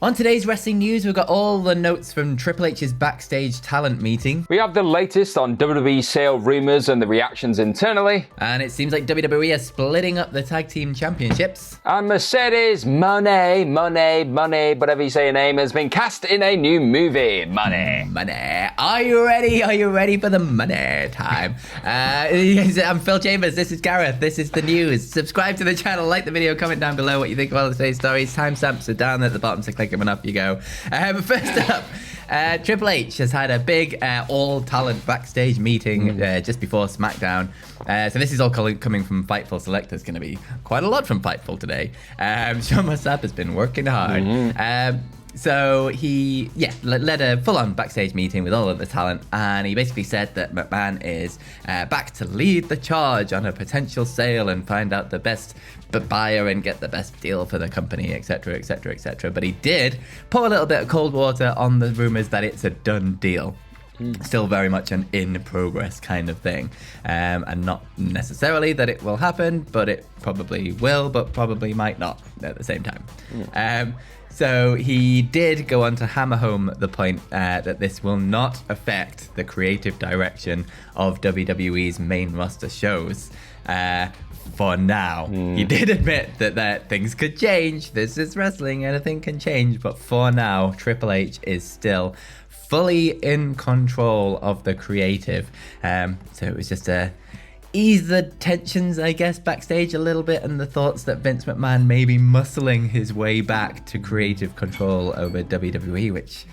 On today's wrestling news, we've got all the notes from Triple H's Backstage talent meeting. We have the latest on WWE Sale rumours and the reactions internally. And it seems like WWE is splitting up the tag team championships. And Mercedes Mone, whatever you say your name, has been cast in a new movie. Money. Are you ready? Are you ready for the money time? I'm Phil Chambers. This is Gareth. This is the news. Subscribe to the channel, like the video, comment down below what you think of all today's stories. Timestamps are down at the bottom, so click them and up you go. First up, Triple H has had a big all-talent backstage meeting just before SmackDown. So this is all coming from Fightful Select. There's going to be quite a lot from Fightful today. Sean Mossap has been working hard. So he, led a full-on backstage meeting with all of the talent, and he basically said that McMahon is back to lead the charge on a potential sale and find out the best buyer and get the best deal for the company, etc., etc., etc. But he did pour a little bit of cold water on the rumors that it's a done deal. Still very much an in-progress kind of thing. And not necessarily that it will happen, but it probably will, but probably might not at the same time. So he did go on to hammer home the point that this will not affect the creative direction of WWE's main roster shows. For now. He did admit that things could change. This is wrestling, anything can change. But for now, Triple H is still fully in control of the creative. So it was just to ease the tensions, I guess, backstage a little bit, and the thoughts that Vince McMahon may be muscling his way back to creative control over WWE, which,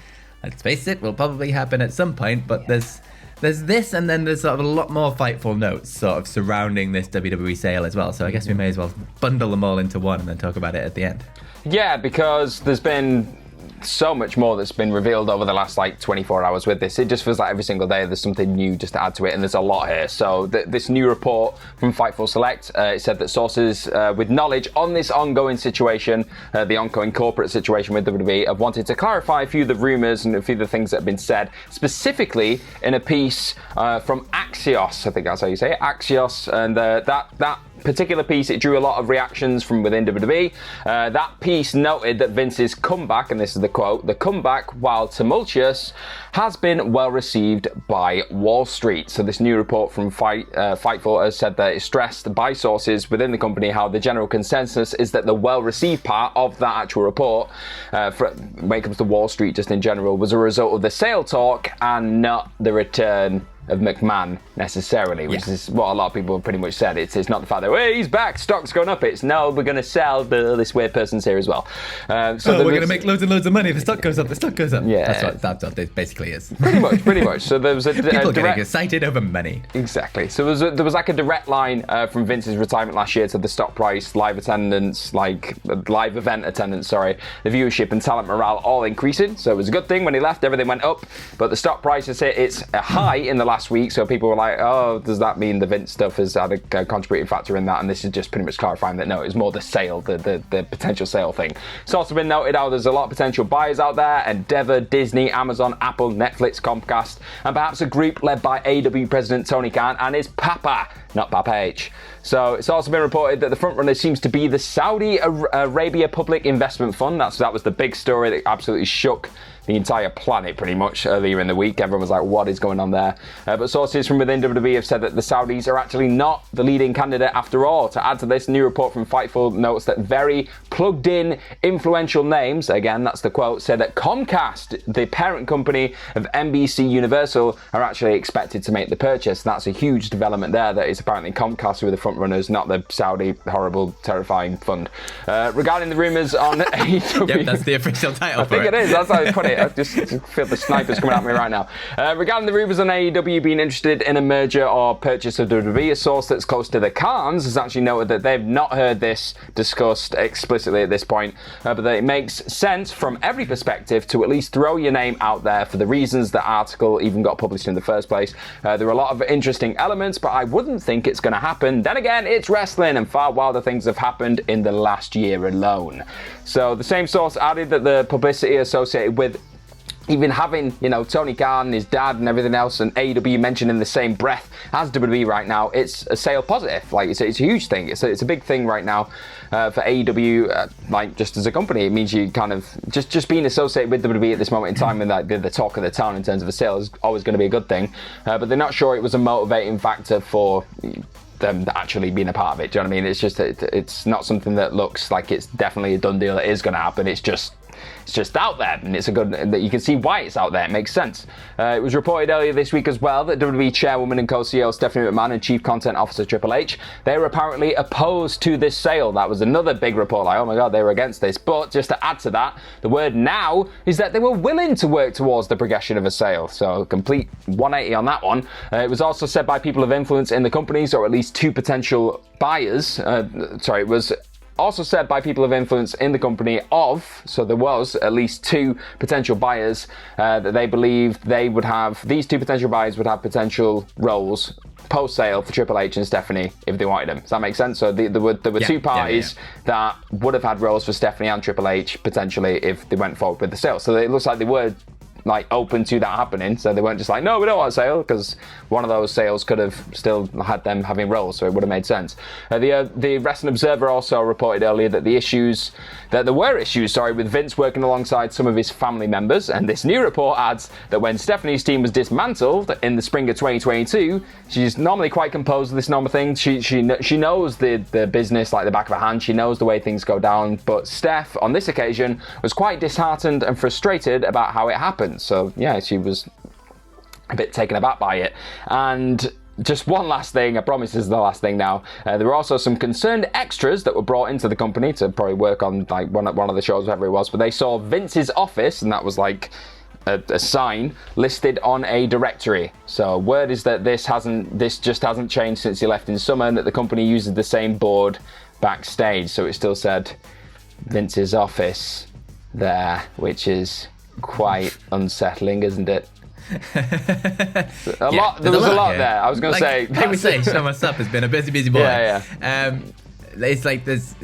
let's face it, will probably happen at some point. But there's this, and then there's sort of a lot more Fightful notes sort of surrounding this WWE sale as well. So I guess we may as well bundle them all into one and then talk about it at the end. Yeah, because there's been so much more that's been revealed over the last 24 hours with this. It just feels like every single day there's something new just to add to it, and there's a lot here. So this new report from Fightful Select, it said that sources with knowledge on this ongoing situation, the ongoing corporate situation with WWE, have wanted to clarify a few of the rumors and a few of the things that have been said, specifically in a piece from Axios, I think that's how you say it, Axios, and that particular piece, it drew a lot of reactions from within WWE. That piece noted that Vince's comeback, and this is the quote, "The comeback, while tumultuous, has been well received by Wall Street." So this new report from Fightful has said that it's stressed by sources within the company how the general consensus is that the well-received part of that actual report, when it comes to Wall Street just in general, was a result of the sale talk and not the return of McMahon necessarily, which is what a lot of people have pretty much said. It's not the fact that, hey, he's back, stock's going up. It's, no, we're going to sell, this weird person's here as well. We're going to make loads and loads of money. The stock goes up, Yeah. That's what it basically is. Pretty much. So there was a people getting excited over money. Exactly. So there was like a direct line from Vince's retirement last year to the stock price, live attendance, live event attendance, the viewership and talent morale all increasing. So it was a good thing when he left, everything went up, but the stock price has hit its high in the last week, so people were like, oh, does that mean the Vince stuff has had a contributing factor in that? And this is just pretty much clarifying that no, it's more the sale, the potential sale thing. It's also been noted how there's a lot of potential buyers out there: Endeavor, Disney, Amazon, Apple, Netflix, Comcast, and perhaps a group led by AEW president Tony Khan and his papa, not Papa H. So it's also been reported that the frontrunner seems to be the Saudi Arabia Public Investment Fund. That was the big story that absolutely shook the entire planet pretty much earlier in the week. Everyone was like, what is going on there? But sources from within WWE have said that the Saudis are actually not the leading candidate after all. To add to this, new report from Fightful notes that very plugged-in, influential names, again, that's the quote, said that Comcast, the parent company of NBC Universal, are actually expected to make the purchase. That's a huge development there, that it's apparently Comcast who are the front runners, not the Saudi horrible, terrifying fund. Regarding the rumours on AEW... Yep, that's the official title I think it is, that's how I put it. I just feel the snipers coming at me right now. Regarding the rumours on AEW being interested in a merger or purchase of WWE, a source that's close to the Khans has actually noted that they've not heard this discussed explicitly at this point, but that it makes sense from every perspective to at least throw your name out there for the reasons the article even got published in the first place. There are a lot of interesting elements, but I wouldn't think it's going to happen. Then again, it's wrestling, and far wilder things have happened in the last year alone. So the same source added that the publicity associated with even having, Tony Khan, his dad and everything else, and AEW mentioned in the same breath as WWE right now, it's a sale positive. Like, it's a huge thing. It's a big thing right now for AEW, like, just as a company. It means you kind of, just being associated with WWE at this moment in time, and like the talk of the town in terms of a sale is always going to be a good thing. But they're not sure it was a motivating factor for them actually being a part of it. Do you know what I mean? It's just, it's not something that looks like it's definitely a done deal that is going to happen. It's just out there, and it's a good that you can see why it's out there. It makes sense. It was reported earlier this week as well that WWE chairwoman and co-CEO Stephanie McMahon and chief content officer Triple H, they were apparently opposed to this sale. That was another big report, like, oh my god, they were against this. But just to add to that, the word now is that they were willing to work towards the progression of a sale. So complete 180 on that one. It was also said by people of influence in the companies, or at least two potential buyers. It was also said by people of influence in the company so there was at least two potential buyers that they believed these two potential buyers would have potential roles post-sale for Triple H and Stephanie if they wanted them. Does that make sense? So there were two parties that would have had roles for Stephanie and Triple H potentially if they went forward with the sale. So it looks like they were like open to that happening, so they weren't just like, no, we don't want a sale, because one of those sales could have still had them having roles, so it would have made sense. The Wrestling Observer also reported earlier that there were issues with Vince working alongside some of his family members, and this new report adds that when Stephanie's team was dismantled in the spring of 2022, she's normally quite composed with this normal thing. She knows the business like the back of her hand. She knows the way things go down, but Steph on this occasion was quite disheartened and frustrated about how it happened. So yeah, she was a bit taken aback by it. And just one last thing, I promise this is the last thing now. There were also some concerned extras that were brought into the company to probably work on like one of the shows, whatever it was, but they saw Vince's office, and that was like a sign listed on a directory. So word is that this just hasn't changed since he left in summer, and that the company uses the same board backstage. So it still said Vince's office there, which is quite unsettling, isn't it? There was a lot there. I was going to say. They would say, show us up has been a busy boy. Yeah. It's like there's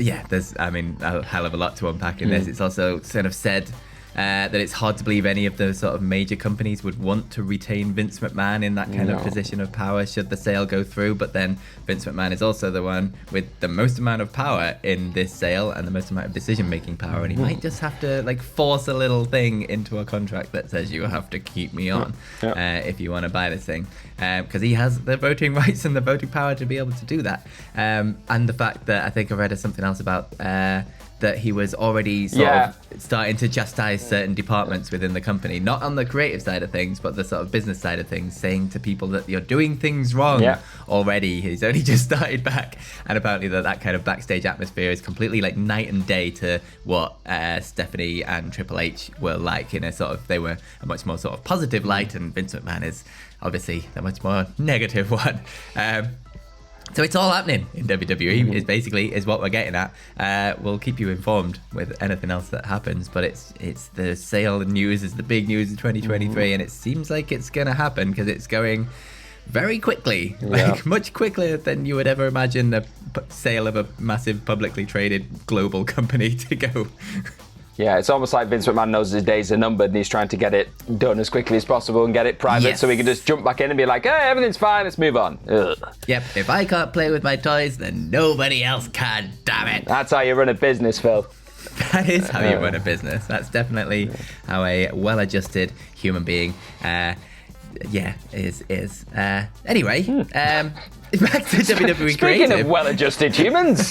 I mean, a hell of a lot to unpack in this. It's also sort of said that it's hard to believe any of the sort of major companies would want to retain Vince McMahon in that kind of position of power should the sale go through. But then Vince McMahon is also the one with the most amount of power in this sale and the most amount of decision-making power, and he might just have to like force a little thing into a contract that says you have to keep me on if you want to buy this thing, because he has the voting rights and the voting power to be able to do that. And the fact that I think I read something else about that he was already sort of starting to chastise certain departments within the company, not on the creative side of things, but the sort of business side of things, saying to people that you're doing things wrong already. He's only just started back, and apparently that kind of backstage atmosphere is completely like night and day to what Stephanie and Triple H were like in a sort of, they were a much more sort of positive light, and Vince McMahon is obviously a much more negative one. So it's all happening in WWE is what we're getting at. We'll keep you informed with anything else that happens, but it's the sale news is the big news in 2023, and it seems like it's going to happen because it's going very quickly, like much quicker than you would ever imagine a sale of a massive publicly traded global company to go. Yeah, it's almost like Vince McMahon knows his days are numbered and he's trying to get it done as quickly as possible and get it private so he can just jump back in and be like, hey, everything's fine, let's move on. Ugh. Yep, if I can't play with my toys, then nobody else can, damn it. That's how you run a business, Phil. That is how you run a business. That's definitely how a well-adjusted human being is. Anyway, back to WWE Creative. Speaking of well-adjusted humans.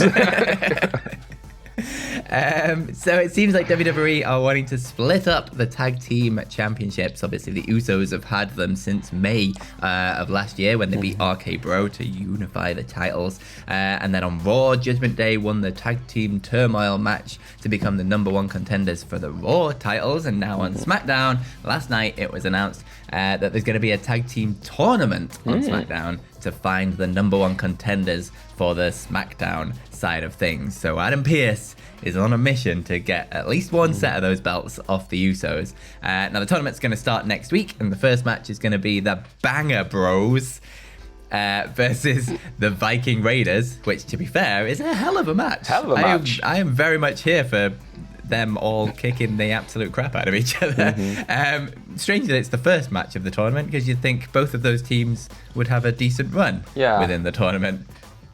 So it seems like WWE are wanting to split up the tag team championships. Obviously, the Usos have had them since May of last year when they beat RK Bro to unify the titles. And then on Raw, Judgment Day won the tag team turmoil match to become the #1 contenders for the Raw titles. And now on SmackDown, last night it was announced that there's going to be a tag team tournament on SmackDown to find the #1 contenders for the SmackDown side of things. So Adam Pearce is on a mission to get at least one set of those belts off the Usos. Now the tournament's going to start next week, and the first match is going to be the Banger Bros versus the Viking Raiders, which, to be fair, is a hell of a match. Hell of a match. I am very much here for them all kicking the absolute crap out of each other. Strange that it's the first match of the tournament, because you'd think both of those teams would have a decent run within the tournament.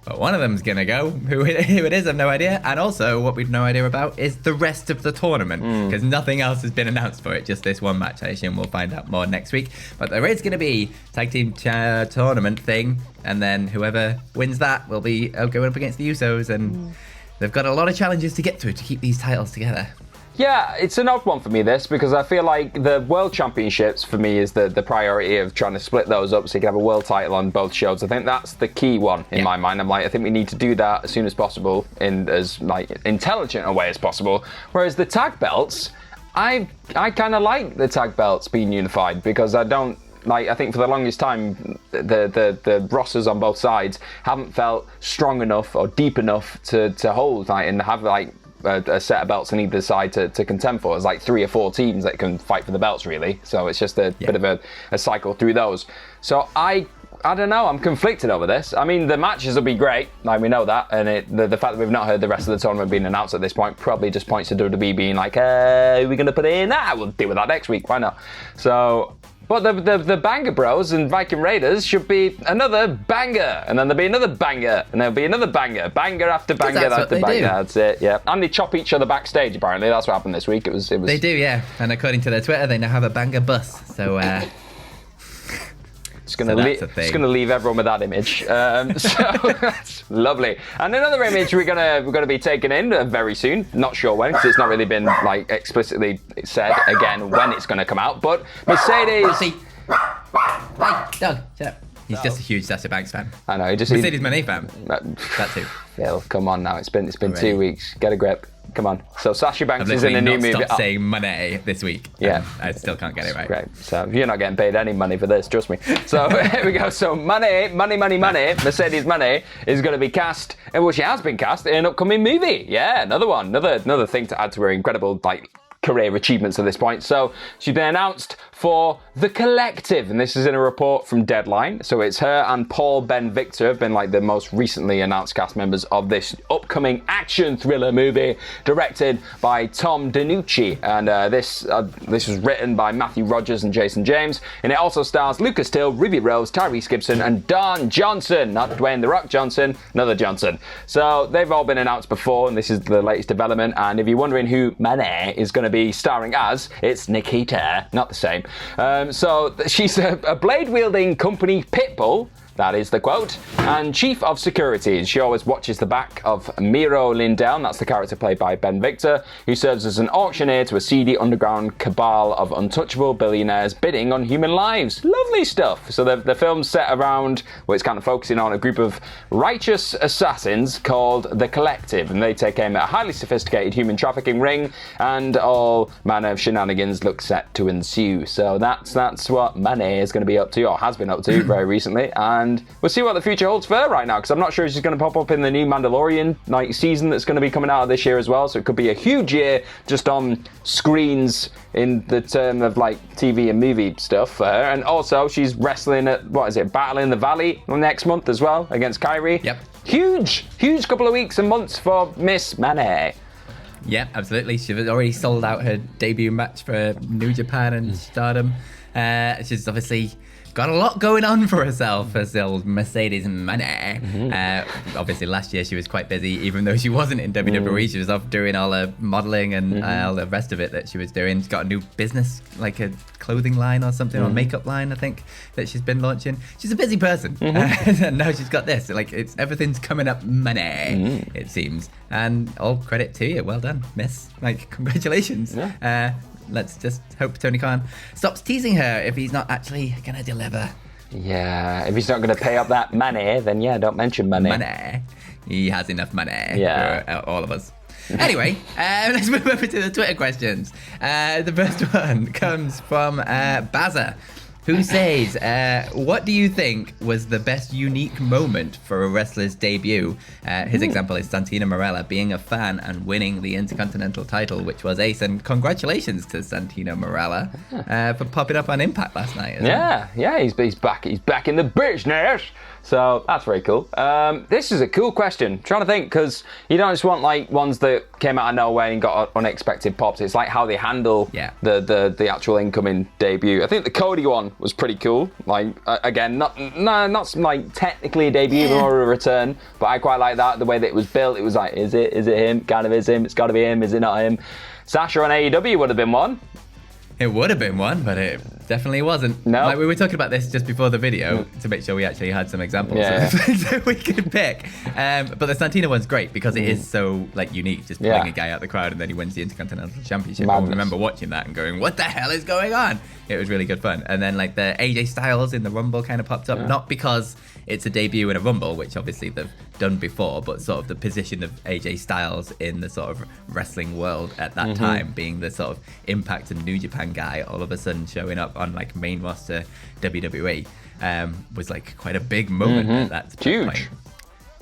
But one of them's going to go. Who it is, I've no idea. And also, what we've no idea about is the rest of the tournament, because nothing else has been announced for it, just this one match. I assume we'll find out more next week. But there is going to be tag team tournament thing, and then whoever wins that will be going up against the Usos, and they've got a lot of challenges to get through to keep these titles together. Yeah, it's an odd one for me, this, because I feel like the World Championships, for me, is the priority of trying to split those up so you can have a world title on both shows. I think that's the key one in my mind. I think we need to do that as soon as possible in as intelligent a way as possible. Whereas the tag belts, I kind of like the tag belts being unified, because I think for the longest time, the rosters on both sides haven't felt strong enough or deep enough to hold and have a set of belts on either side to contend for. There's like 3 or 4 teams that can fight for the belts, really. So it's just a bit of a cycle through those. So I don't know. I'm conflicted over this. I mean, the matches will be great. We know that. And the fact that we've not heard the rest of the tournament being announced at this point probably just points to WWE being like, we're going to put it in? We'll deal with that next week. Why not? So... But the Banger Bros and Viking Raiders should be another banger, and then there'll be another banger, and there'll be another banger, banger after banger after banger. That's it, yeah. And they chop each other backstage, apparently. That's what happened this week. It was. They do, yeah. And according to their Twitter, they now have a banger bus. So, It's going to leave everyone with that image. So that's lovely. And another image we're going to be taking in very soon. Not sure when, because it's not really been explicitly said again when it's going to come out. But Mercedes. Hey, Doug, shut up. He's just a huge Sasha Banks fan. I know. Mercedes Moné fan. That too. Phil, come on now. It's been 2 weeks. Get a grip. Come on. So Sasha Banks is in a new movie. I've stopped saying money this week. Yeah. I still can't get it right. Great. So you're not getting paid any money for this, trust me. So here we go. So money, Mercedes Money is going to be cast, well, she has been cast in an upcoming movie. Yeah, another one. Another thing to add to her incredible, career achievements at this point. So she's been announced for The Collective, and this is in a report from Deadline. So it's her and Paul Ben Victor have been the most recently announced cast members of this upcoming action thriller movie directed by Tom DeNucci, and this was written by Matthew Rogers and Jason James, and it also stars Lucas Till, Ruby Rose, Tyrese Gibson, and Don Johnson, not Dwayne The Rock Johnson, another Johnson. So they've all been announced before, and this is the latest development. And if you're wondering who Manet is going to be starring as, it's Nikita, not the same. So she's a blade-wielding company pitbull, that is the quote, and chief of security. She always watches the back of Miro Lindell, that's the character played by Ben Victor, who serves as an auctioneer to a seedy underground cabal of untouchable billionaires bidding on human lives. Lovely stuff. So the film's set around, it's kind of focusing on a group of righteous assassins called The Collective, and they take aim at a highly sophisticated human trafficking ring, and all manner of shenanigans look set to ensue. So that's what Manet is going to be up to, or has been up to very recently, and we'll see what the future holds for her right now, because I'm not sure if she's going to pop up in the new Mandalorian season that's going to be coming out this year as well. So it could be a huge year just on screens in the term of TV and movie stuff for her. And also she's wrestling at Battle in the Valley next month as well against Kyrie. Yep. Huge couple of weeks and months for Miss Manet. Yeah, absolutely. She was already sold out her debut match for New Japan and Stardom. She's obviously got a lot going on for herself as old Mercedes Money. Obviously, last year she was quite busy, even though she wasn't in WWE. She was off doing all her modeling and all the rest of it that she was doing. She's got a new business, like a clothing line or something, or makeup line, I think, that she's been launching. She's a busy person. And now she's got this. Everything's coming up money, it seems. And all credit to you. Well done, miss. Congratulations. Yeah. Let's just hope Tony Khan stops teasing her if he's not actually going to deliver. Yeah, if he's not going to pay up that money, then don't mention money. Money. He has enough money for all of us. Anyway, let's move over to the Twitter questions. The first one comes from Baza, who says, what do you think was the best unique moment for a wrestler's debut? His example is Santino Marella being a fan and winning the Intercontinental title, which was ace. And congratulations to Santino Marella for popping up on Impact last night. Yeah, he's back. He's back in the business. So that's very cool. This is a cool question. I'm trying to think, because you don't just want like ones that came out of nowhere and got unexpected pops. It's like how they handle the actual incoming debut. I think the Cody one was pretty cool. Like again, not like technically a debut or a return, but I quite like that. The way that it was built, it was like, is it him? Kind of is him. It's got to be him. Is it not him? Sasha on AEW would have been one. It would have been one, but it definitely wasn't. No. Like, we were talking about this just before the video to make sure we actually had some examples so we could pick. But the Santina one's great because it is so like unique, just pulling a guy out the crowd and then he wins the Intercontinental Championship. I remember watching that and going, what the hell is going on? It was really good fun. And then like the AJ Styles in the Rumble kind of popped up, not because it's a debut in a Rumble, which obviously they've done before, but sort of the position of AJ Styles in the sort of wrestling world at that time, being the sort of Impact and New Japan guy, all of a sudden showing up on like main roster WWE was like quite a big moment at that point. Huge.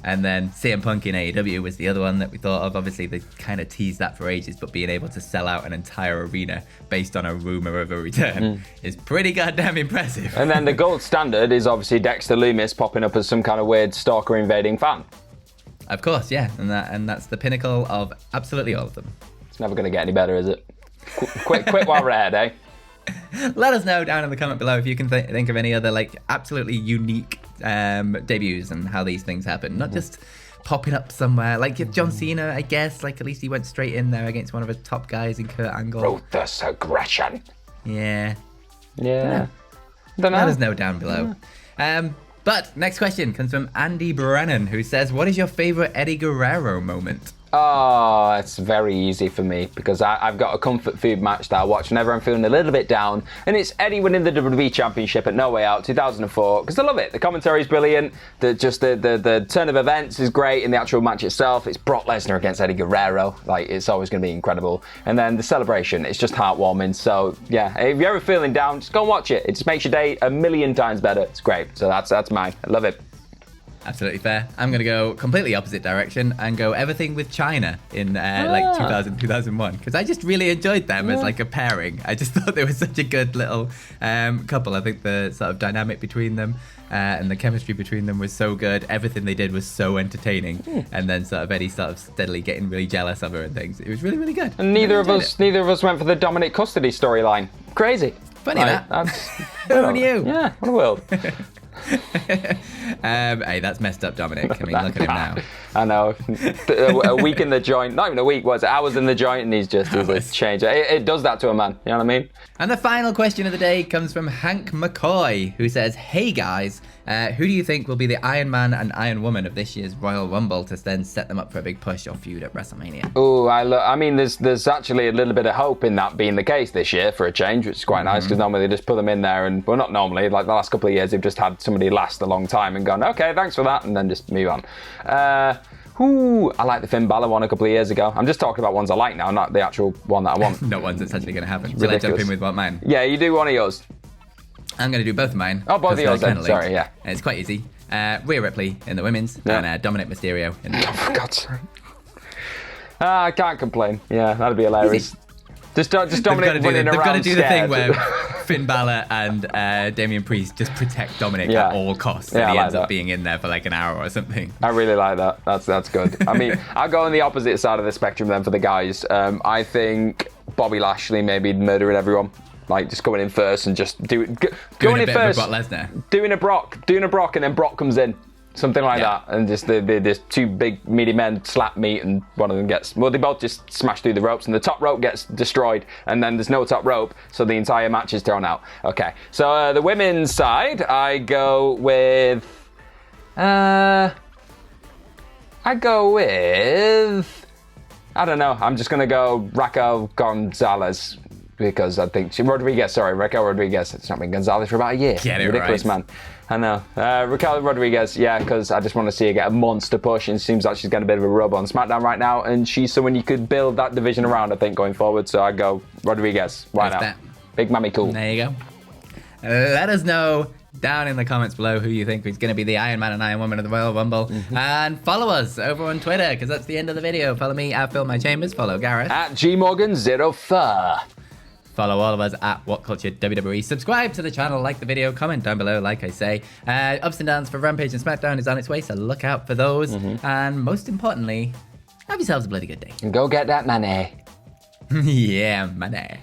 And then CM Punk in AEW was the other one that we thought of. Obviously, they kind of teased that for ages, but being able to sell out an entire arena based on a rumor of a return is pretty goddamn impressive. And then the gold standard is obviously Dexter Lumis popping up as some kind of weird stalker invading fan. Of course, yeah, and that's the pinnacle of absolutely all of them. It's never going to get any better, is it? Quit while we're ahead, eh? Let us know down in the comment below if you can think of any other like absolutely unique debuts and how these things happen. Not just popping up somewhere. Like if John Cena, I guess, like at least he went straight in there against one of his top guys in Kurt Angle. Ruthless aggression. Yeah. Don't know. Let us know down below. But next question comes from Andy Brennan, who says, what is your favorite Eddie Guerrero moment? Oh, it's very easy for me because I've got a comfort food match that I watch whenever I'm feeling a little bit down, and it's Eddie winning the WWE Championship at No Way Out 2004 because I love it. The commentary is brilliant. The turn of events is great, and the actual match itself, it's Brock Lesnar against Eddie Guerrero. Like, it's always going to be incredible. And then the celebration, it's just heartwarming. So yeah, if you're ever feeling down, just go and watch it. It just makes your day a million times better. It's great. So that's mine. I love it. Absolutely fair. I'm going to go completely opposite direction and go everything with China in like 2000, 2001. Because I just really enjoyed them as like a pairing. I just thought they were such a good little couple. I think the sort of dynamic between them and the chemistry between them was so good. Everything they did was so entertaining. And then sort of Eddie sort of steadily getting really jealous of her and things. It was really, really good. And neither of us went for the Dominic custody storyline. Crazy. Funny like, that. Who knew? Yeah, what a world. Hey, that's messed up, Dominic. I mean, look at him now. I know. A week in the joint, not even a week, was it? Hours in the joint, and he's just changed. It does that to a man, you know what I mean? And the final question of the day comes from Hank McCoy, who says, hey guys, who do you think will be the Iron Man and Iron Woman of this year's Royal Rumble to then set them up for a big push or feud at WrestleMania? Oh, I mean, there's actually a little bit of hope in that being the case this year for a change, which is quite nice because normally they just put them in there and, well, not normally, like the last couple of years, they've just had somebody last a long time and gone, okay, thanks for that, and then just move on. I like the Finn Balor one a couple of years ago. I'm just talking about ones I like now, not the actual one that I want. Not ones that's actually going to happen. Shall I jump in with what mine? Yeah, you do one of yours. I'm going to do both of mine. Oh, both of yours then. Sorry, yeah. And it's quite easy. Rhea Ripley in the women's and Dominic Mysterio in the men's. Oh, for God's sake. I can't complain. Yeah, that'd be hilarious. Easy. Just Dominic running around. They've got to do scared. the thing where Finn Balor and Damian Priest just protect Dominic at all costs, and he ends up being in there for like an hour or something. I really like that. That's good. I mean, I'll go on the opposite side of the spectrum then for the guys. I think Bobby Lashley maybe murdering everyone. Like just going in first and just going in first, Brock Lesnar. doing a Brock, and then Brock comes in. Something like that, and just there's two big meaty men slap meet, and one of them they both just smash through the ropes, and the top rope gets destroyed, and then there's no top rope, so the entire match is thrown out. Okay, so the women's side, I go with, I don't know, I'm just gonna go Raquel Gonzalez. Because I think Raquel Rodriguez. It's not been Gonzalez for about a year. Get it Ridiculous, right. man. I know. Raquel Rodriguez, yeah, because I just want to see her get a monster push, and it seems like she's getting a bit of a rub on SmackDown right now, and she's someone you could build that division around, I think, going forward. So I go Rodriguez. Why not? Big Mammy Cool. There you go. Let us know down in the comments below who you think is going to be the Iron Man and Iron Woman of the Royal Rumble. And follow us over on Twitter, because that's the end of the video. Follow me at Phil My Chambers. Follow Gareth at GMorgan04. Follow all of us at WhatCulture WWE. Subscribe to the channel, like the video, comment down below, like I say. Ups and downs for Rampage and SmackDown is on its way, so look out for those. And most importantly, have yourselves a bloody good day. And go get that money. Yeah, money.